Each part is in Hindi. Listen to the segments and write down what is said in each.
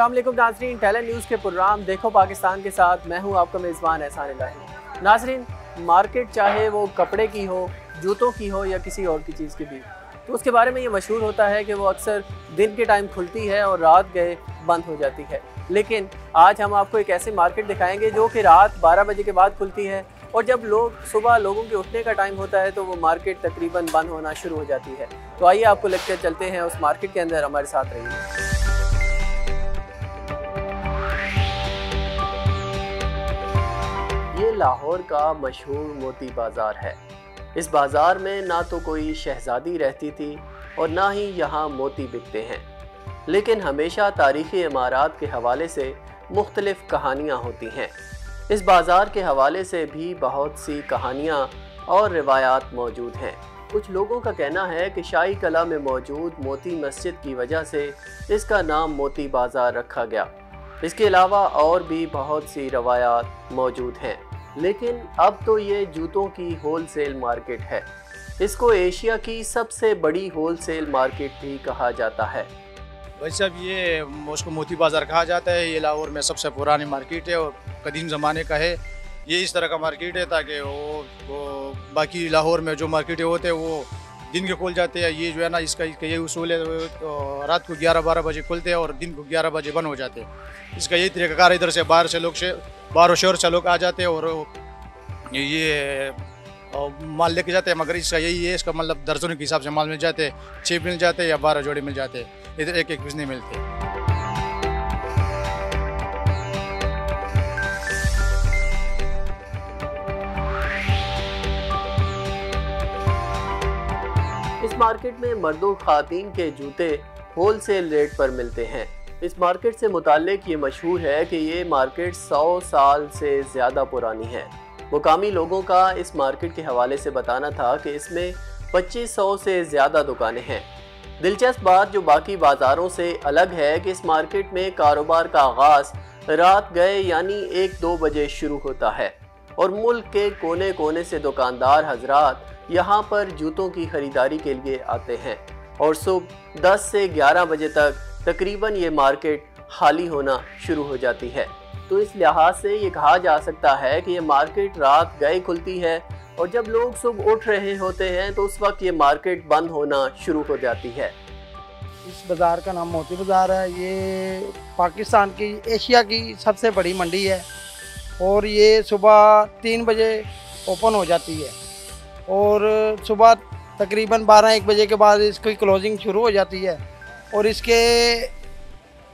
अस्सलाम वालेकुम नाज़रीन, टैलेंट न्यूज़ के प्रोग्राम देखो पाकिस्तान के साथ मैं हूं आपका मेज़बान एहसान इलाही। नाज़रीन, मार्केट चाहे वो कपड़े की हो, जूतों की हो या किसी और की चीज़ की भी, तो उसके बारे में ये मशहूर होता है कि वो अक्सर दिन के टाइम खुलती है और रात गए बंद हो जाती है। लेकिन आज हम आपको एक ऐसी मार्केट दिखाएंगे जो कि रात 12 बजे के बाद खुलती है और जब सुबह लोगों के उठने का टाइम होता है तो वो मार्केट तकरीबन बंद होना शुरू हो जाती है। तो आइए आपको लेकर चलते हैं उस मार्केट के अंदर, हमारे साथ रहिए। ये लाहौर का मशहूर मोती बाज़ार है। इस बाज़ार में ना तो कोई शहज़ादी रहती थी और ना ही यहाँ मोती बिकते हैं, लेकिन हमेशा तारीख़ी इमारात के हवाले से मुख्तलिफ़ कहानियाँ होती हैं। इस बाज़ार के हवाले से भी बहुत सी कहानियाँ और रिवायात मौजूद हैं। कुछ लोगों का कहना है कि शाही कला में मौजूद मोती मस्जिद की वजह से इसका नाम मोती बाज़ार रखा गया। इसके अलावा और भी बहुत सी रवायात मौजूद हैं, लेकिन अब तो ये जूतों की होलसेल मार्केट है। इसको एशिया की सबसे बड़ी होलसेल मार्केट भी कहा जाता है। भाई साहब, ये उसको मोती बाज़ार कहा जाता है। ये लाहौर में सबसे पुरानी मार्केट है और कदीम ज़माने का है। ये इस तरह का मार्केट है ताकि वो बाकी लाहौर में जो मार्केटें होते हैं वो दिन के खुल जाते हैं। ये जो है ना, इसका ये उसूल है, तो रात को 11-12 बजे खुलते हैं और दिन को 11 बजे बंद हो जाते हैं। इसका यही तरीक़ाकार है। इधर से बाहर शहर से लोग आ जाते हैं और ये माल लेके जाते हैं, मगर इसका यही है, इसका मतलब दर्जनों के हिसाब से माल मिल जाते हैं। 6 मिल जाते हैं या 12 जोड़े मिल जाते हैं। इधर एक पीस नहीं मिलते। इस मार्केट में मर्दों खातीन के जूते होलसेल रेट पर मिलते हैं। इस मार्केट से मुताल्लिक ये मशहूर है कि ये मार्केट 100 साल से ज़्यादा पुरानी है। मुकामी लोगों का इस मार्केट के हवाले से बताना था कि इसमें 2500 से ज़्यादा दुकानें हैं। दिलचस्प बात जो बाकी बाज़ारों से अलग है कि इस मार्केट में कारोबार का आगाज़ रात गए यानी 1-2 बजे शुरू होता है और मुल्क के कोने कोने से दुकानदार हजरात यहाँ पर जूतों की खरीदारी के लिए आते हैं और सुबह 10 से 11 बजे तक तकरीबन ये मार्केट खाली होना शुरू हो जाती है। तो इस लिहाज से ये कहा जा सकता है कि ये मार्केट रात गए खुलती है और जब लोग सुबह उठ रहे होते हैं तो उस वक्त ये मार्केट बंद होना शुरू हो जाती है। इस बाज़ार का नाम मोती बाज़ार है। ये पाकिस्तान की, एशिया की सबसे बड़ी मंडी है और ये सुबह 3 बजे ओपन हो जाती है और सुबह तकरीबन 12-1 बजे के बाद इसकी क्लोजिंग शुरू हो जाती है। और इसके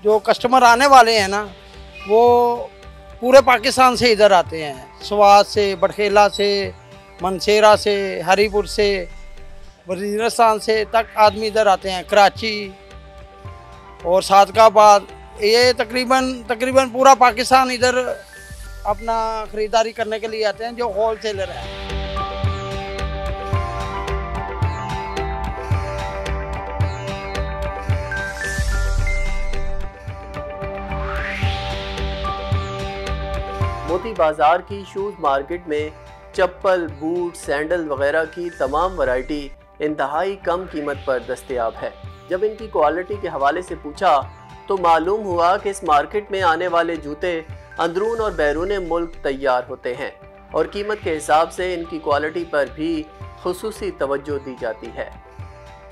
जो कस्टमर आने वाले हैं ना, वो पूरे पाकिस्तान से इधर आते हैं। स्वात से, बड़खेला से, मनसेरा से, हरीपुर से, वज़ीरिस्तान से तक आदमी इधर आते हैं। कराची और सादकाबाद, ये तकरीबन पूरा पाकिस्तान इधर अपना ख़रीदारी करने के लिए आते हैं, जो होलसेलर हैं। मोती बाज़ार की शूज़ मार्केट में चप्पल, बूट, सैंडल वगैरह की तमाम वैरायटी इंतहाई कम कीमत पर दस्तयाब है। जब इनकी क्वालिटी के हवाले से पूछा तो मालूम हुआ कि इस मार्केट में आने वाले जूते अंदरून और बैरून मुल्क तैयार होते हैं और कीमत के हिसाब से इनकी क्वालिटी पर भी खुसूसी तवज्जो दी जाती है।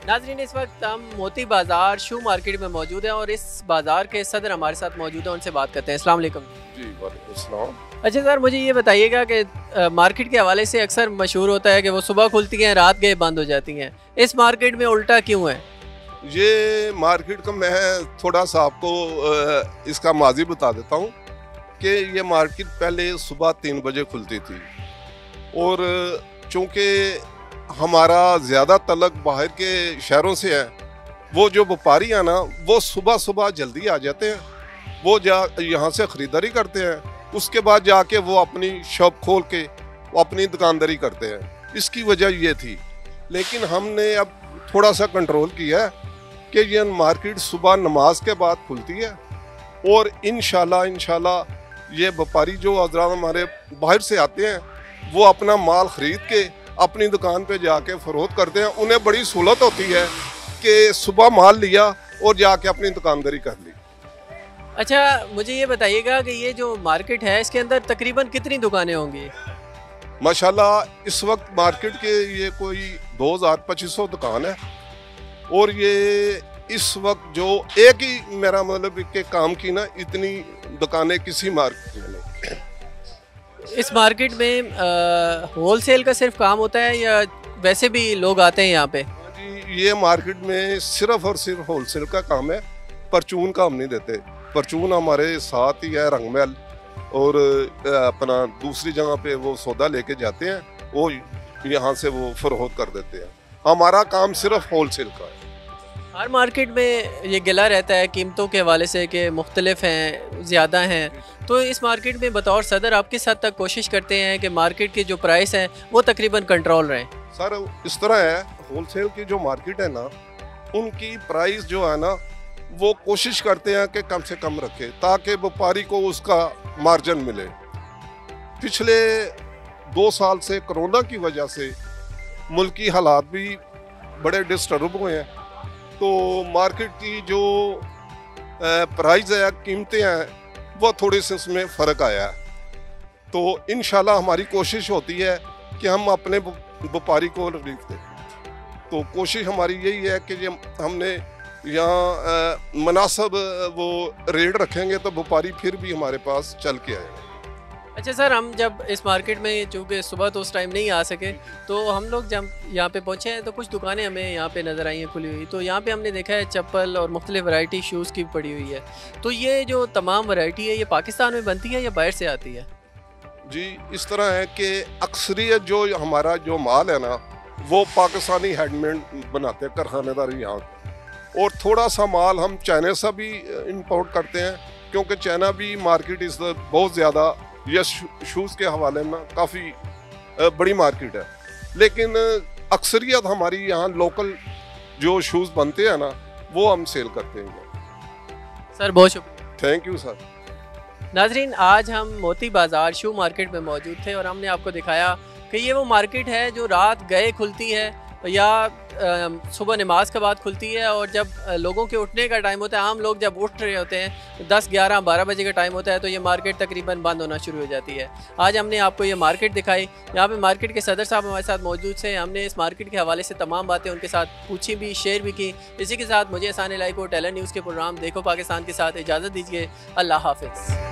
नाज़रीन, इस वक्त हम मोती बाज़ार शू मार्केट में मौजूद हैं और इस बाज़ार के सदर हमारे साथ मौजूद हैं, उनसे बात करते हैं। अस्सलाम वालेकुम। जी वालेकुम अस्सलाम। अच्छा सर, मुझे ये बताइएगा कि मार्केट के हवाले से अक्सर मशहूर होता है कि वो सुबह खुलती हैं, रात गए बंद हो जाती हैं। इस मार्केट में उल्टा क्यों है? ये मार्केट का मैं थोड़ा सा आपको इसका माजी बता देता हूँ कि ये मार्केट पहले सुबह 3 बजे खुलती थी और चूँकि हमारा ज़्यादा तलक बाहर के शहरों से है, वो जो व्यापारी हैं ना, वो सुबह सुबह जल्दी आ जाते हैं। वो यहाँ से ख़रीदारी करते हैं, उसके बाद जाके वो अपनी शॉप खोल के वो अपनी दुकानदारी करते हैं। इसकी वजह ये थी। लेकिन हमने अब थोड़ा सा कंट्रोल किया है कि ये मार्केट सुबह नमाज के बाद खुलती है और इंशाल्लाह ये व्यापारी जो हज़रात हमारे बाहर से आते हैं वो अपना माल ख़रीद के अपनी दुकान पे जाके फ़रोख्त करते हैं। उन्हें बड़ी सहूलत होती है कि सुबह माल लिया और जाके अपनी दुकानदारी कर ली। अच्छा, मुझे ये बताइएगा कि ये जो मार्केट है इसके अंदर तकरीबन कितनी दुकानें होंगी? माशाल्लाह इस वक्त मार्केट के ये कोई 2500 दुकान है, और ये इस वक्त जो एक ही मेरा मतलब के काम की ना इतनी दुकानें किसी मार्केट में नहीं। इस मार्केट में होलसेल का सिर्फ काम होता है या वैसे भी लोग आते हैं यहाँ पे? जी, ये मार्केट में सिर्फ और सिर्फ होलसेल का काम है, परचून का हम नहीं देते। परचून हमारे साथ ही है रंगमहल, और अपना दूसरी जगह पे वो सौदा लेके जाते हैं, वो यहाँ से वो फरोख्त कर देते हैं। हमारा काम सिर्फ होलसेल का है। हर मार्केट में ये गिला रहता है कीमतों के हवाले से कि मुख्तलिफ हैं, ज़्यादा हैं, तो इस मार्केट में बतौर सदर आप किस हद तक कोशिश करते हैं कि मार्केट के जो प्राइस हैं वो तकरीबन कंट्रोल रहें? सर इस तरह है, होलसेल की जो मार्केट है ना, उनकी प्राइस जो है ना वो कोशिश करते हैं कि कम से कम रखे ताकि व्यापारी को उसका मार्जिन मिले। पिछले 2 साल से कोरोना की वजह से मुल्की हालात भी बड़े डिस्टर्ब हुए हैं, तो मार्केट की जो प्राइस है, कीमतें हैं, वो थोड़ी से उसमें फ़र्क आया है। तो इंशाल्लाह हमारी कोशिश होती है कि हम अपने व्यापारी को रिलीफ दें। तो कोशिश हमारी यही है कि हमने यहाँ मुनासिब वो रेट रखेंगे तो व्यापारी फिर भी हमारे पास चल के आएगा। अच्छा सर, हम जब इस मार्केट में चूँकि सुबह तो उस टाइम नहीं आ सके, तो हम लोग जब यहाँ पे पहुँचे हैं तो कुछ दुकानें हमें यहाँ पे नज़र आई हैं खुली हुई। तो यहाँ पे हमने देखा है चप्पल और मुख्तलिफ वैरायटी शूज़ की पड़ी हुई है। तो ये जो तमाम वैरायटी है ये पाकिस्तान में बनती है या बाहर से आती है? जी, इस तरह है कि अक्सरियत जो हमारा जो माल है ना वो पाकिस्तानी हैंडमेड बनाते हैं, कारखानेदार यहाँ, और थोड़ा सा माल हम चाइना से भी इंपोर्ट करते हैं, क्योंकि चाइना भी मार्केट इस बहुत ज़्यादा या शूज़ के हवाले में काफ़ी बड़ी मार्केट है। लेकिन अक्सरियत हमारी यहाँ लोकल जो शूज़ बनते हैं ना वो हम सेल करते हैं। सर बहुत शुक्रिया। Thank you sir. नाजरीन, आज हम मोती बाज़ार शू मार्केट में मौजूद थे और हमने आपको दिखाया कि ये वो मार्केट है जो रात गए खुलती है या सुबह नमाज के बाद खुलती है, और जब लोगों के उठने का टाइम होता है, आम लोग जब उठ रहे होते हैं 10, 11, 12 बजे का टाइम होता है, तो ये मार्केट तकरीबन बंद होना शुरू हो जाती है। आज हमने आपको ये मार्केट दिखाई। यहाँ पे मार्केट के सदर साहब हमारे साथ मौजूद थे। हमने इस मार्केट के हवाले से तमाम बातें उनके साथ पूछी भी, शेयर भी की। इसी के साथ मुझे आसान लाइक और टैलेंट न्यूज़ के प्रोग्राम देखो पाकिस्तान के साथ इजाज़त दीजिए। अल्लाह हाफिज़।